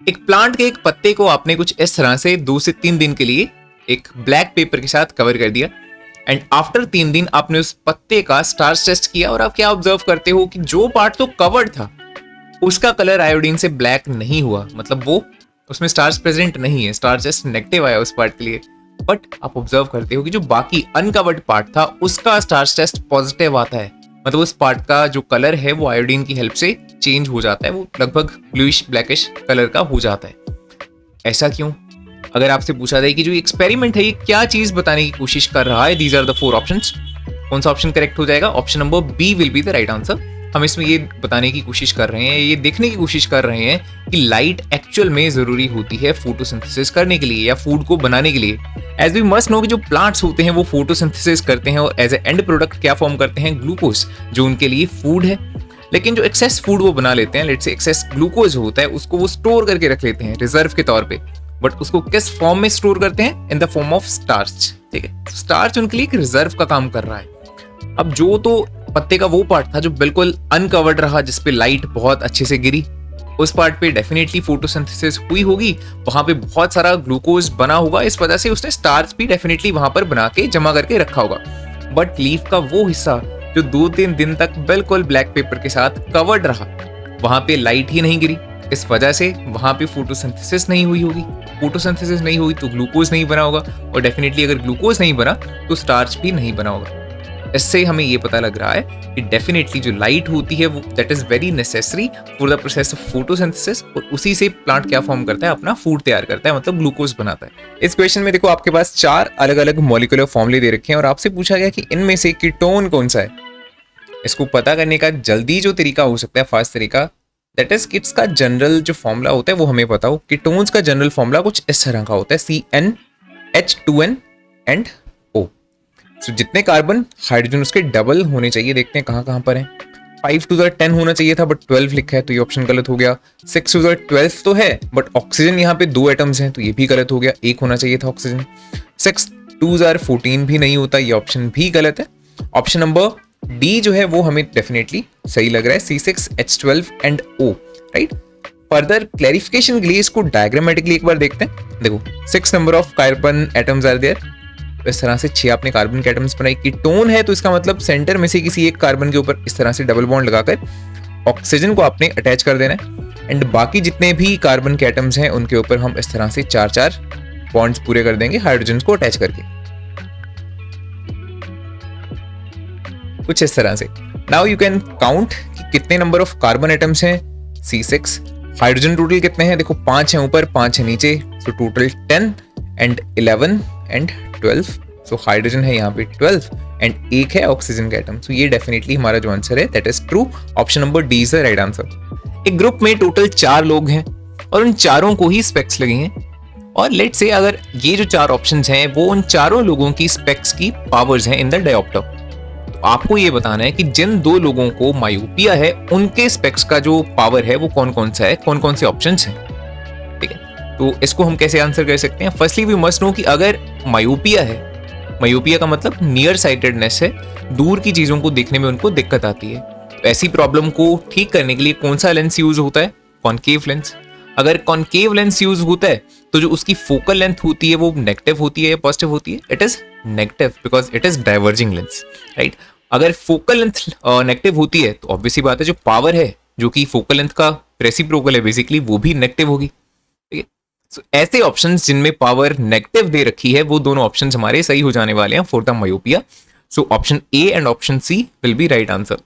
एक प्लांट के एक पत्ते को आपने कुछ इस तरह से 2 से 3 दिन के लिए एक ब्लैक पेपर के साथ कवर कर दिया एंड आफ्टर 3 दिन आपने उस पत्ते का स्टार्च टेस्ट किया और आप क्या ऑब्जर्व करते हो कि जो पार्ट तो कवर्ड था उसका कलर आयोडीन से ब्लैक नहीं हुआ, मतलब वो उसमें स्टार्च प्रेजेंट नहीं है, स्टार्च जस्ट नेगेटिव आया उस पार्ट के लिए। बट आप ऑब्जर्व करते हो कि जो बाकी अनकवर्ड पार्ट था उसका स्टार्च टेस्ट पॉजिटिव आता है, मतलब उस पार्ट का जो कलर है वो आयोडीन की हेल्प से चेंज हो जाता है, वो लगभग ब्लूइश ब्लैकिश कलर का हो जाता है। ऐसा क्यों? अगर आपसे पूछा जाए कि जो एक्सपेरिमेंट है ये क्या चीज बताने की कोशिश कर रहा है, दीज आर द 4 ऑप्शंस, कौन सा ऑप्शन करेक्ट हो जाएगा? Option number B will be the right answer. हम इसमें ये बताने की कोशिश कर रहे हैं, ये देखने की कोशिश कर रहे हैं कि लाइट एक्चुअल में जरूरी होती है फोटोसिंथेसिस करने के लिए या फूड को बनाने के लिए। एज वी मस्ट नो कि जो प्लांट्स होते हैं वो फोटोसिंथेसिस करते हैं और एज ए एंड प्रोडक्ट क्या फॉर्म करते हैं? ग्लूकोज, जो उनके लिए फूड है। लेकिन जो एक्सेस फूड वो बना लेते हैं, लेट्स से एक्सेस ग्लूकोज होता है, उसको वो स्टोर करके रख लेते हैं रिजर्व के तौर पे। बट उसको किस फॉर्म में स्टोर करते हैं? In the form of starch. ठीक है, स्टार्च उनके लिए एक रिजर्व का काम कर रहा है। अब जो तो पत्ते का वो पार्ट था जो बिल्कुल अनकवर्ड रहा, जिसपे लाइट बहुत अच्छे से गिरी, उस पार्ट पे डेफिनेटली फोटोसिंथेसिस हुई होगी, वहां पे बहुत सारा ग्लूकोज बना होगा, इस वजह से उसने स्टार्च भी डेफिनेटली वहां पर बना के जमा करके रखा होगा। बट लीफ का वो हिस्सा जो 2-3 दिन तक बिल्कुल ब्लैक पेपर के साथ कवर्ड रहा, वहां पे लाइट ही नहीं गिरी, इस वजह से वहां पे फोटोसिंथेसिस नहीं हुई होगी। फोटोसिंथेसिस नहीं हुई तो ग्लूकोज नहीं बना होगा, और डेफिनेटली अगर ग्लूकोज नहीं बना तो स्टार्च भी नहीं बना होगा। इससे हमें ये पता लग रहा है कि डेफिनेटली जो लाइट होती है वो that is very necessary for the process of photosynthesis, और उसी से प्लांट क्या फॉर्म करता है? अपना फूड तैयार करता है, मतलब ग्लूकोज बनाता है। इस क्वेश्चन में देखो आपके पास 4 अलग अलग मॉलिक्यूलर फॉर्मूले दे रखे हैं और आपसे पूछा गया कि इनमें से कीटोन कौन सा है। इसको पता करने का जल्दी जो तरीका हो सकता है, फास्ट तरीका, दैट इज किट्स का जनरल जो फॉर्मूला होता है वो हमें पता हो। कीटोन्स का जनरल फॉर्मूला कुछ इस तरह का होता है, CnH2n एंड O। तो जितने कार्बन हाइड्रोजन उसके डबल होने चाहिए, देखते हैं कहाँ कहाँ पर हैं। 5 to the 10 होना चाहिए था बट 12 लिखा है तो ये ऑप्शन गलत हो गया। 6 to the 12 तो है बट ऑक्सीजन यहाँ पे 2 एटम्स हैं तो ये भी गलत हो गया, 1 होना चाहिए था ऑक्सीजन। 6 2s are 14 भी नहीं होता, ये ऑप्शन भी गलत है। ऑप्शन नंबर डी जो है वो हमें डेफिनेटली सही लग रहा है, C6H12 and O, right. Further clarification के लिए इसको डायग्रामेटिकली एक बार देखते हैं। देखो 6 number of carbon atoms are there, इस तरह से 6 आपने कार्बन के एटम्स बनाई। कीटोन है तो इसका मतलब सेंटर में से किसी एक कार्बन के ऊपर इस तरह से डबल बॉन्ड लगाकर ऑक्सीजन को आपने अटैच कर देना है, एंड बाकी जितने भी कार्बन के एटम्स हैं उनके ऊपर हम इस तरह से 4-4 बॉन्ड्स पूरे कर देंगे हाइड्रोजन को अटैच करके, कुछ इस तरह से। नाउ यू कैन काउंट कि कितने नंबर ऑफ कार्बन एटम्स हैं, C6। हाइड्रोजन टोटल कितने हैं? देखो 5 हैं ऊपर, 5 हैं नीचे, so total 10 and 11 and 12। So hydrogen है यहाँ पे 12 एंड 1 है ऑक्सीजन का एटम। सो ये डेफिनेटली हमारा जो आंसर है that is true, option number D is the right answer. एक ग्रुप में टोटल 4 लोग हैं और उन चारों को ही स्पेक्स लगे हैं, और लेट्स से अगर ये जो 4 ऑप्शंस हैं वो उन चारों लोगों की स्पेक्स की पावर्स हैं इन द डायोप्टर। आपको ये बताना है कि जिन 2 लोगों को मायोपिया है उनके स्पेक्स का जो पावर है वो कौन कौन सा है, कौन कौन से ऑप्शंस हैं। ठीक है, तो इसको हम कैसे आंसर कर सकते हैं? फर्स्टली वी मस्ट नो कि अगर मायोपिया है, मायोपिया का मतलब नियर साइटेडनेस है, दूर की चीजों को देखने में उनको दिक्कत आती है, तो ऐसी प्रॉब्लम को ठीक करने के लिए कौन सा लेंस यूज होता है? Concave lens. अगर कॉनकेव लेंस यूज होता है तो जो उसकी फोकल लेंथ होती है वो नेगेटिव होती है या पॉजिटिव होती है? It is negative because it is diverging lens, right. अगर फोकल लेंथ नेगेटिव होती है तो ऑब्वियसली बात है जो पावर है जो कि फोकल लेंथ का रेसिप्रोकल है बेसिकली, वो भी नेगेटिव होगी। ठीक है, सो ऐसे ऑप्शंस जिनमें पावर नेगेटिव दे रखी है वो दोनों ऑप्शंस हमारे सही हो जाने वाले हैं for the myopia. So option A and option C will be right answer.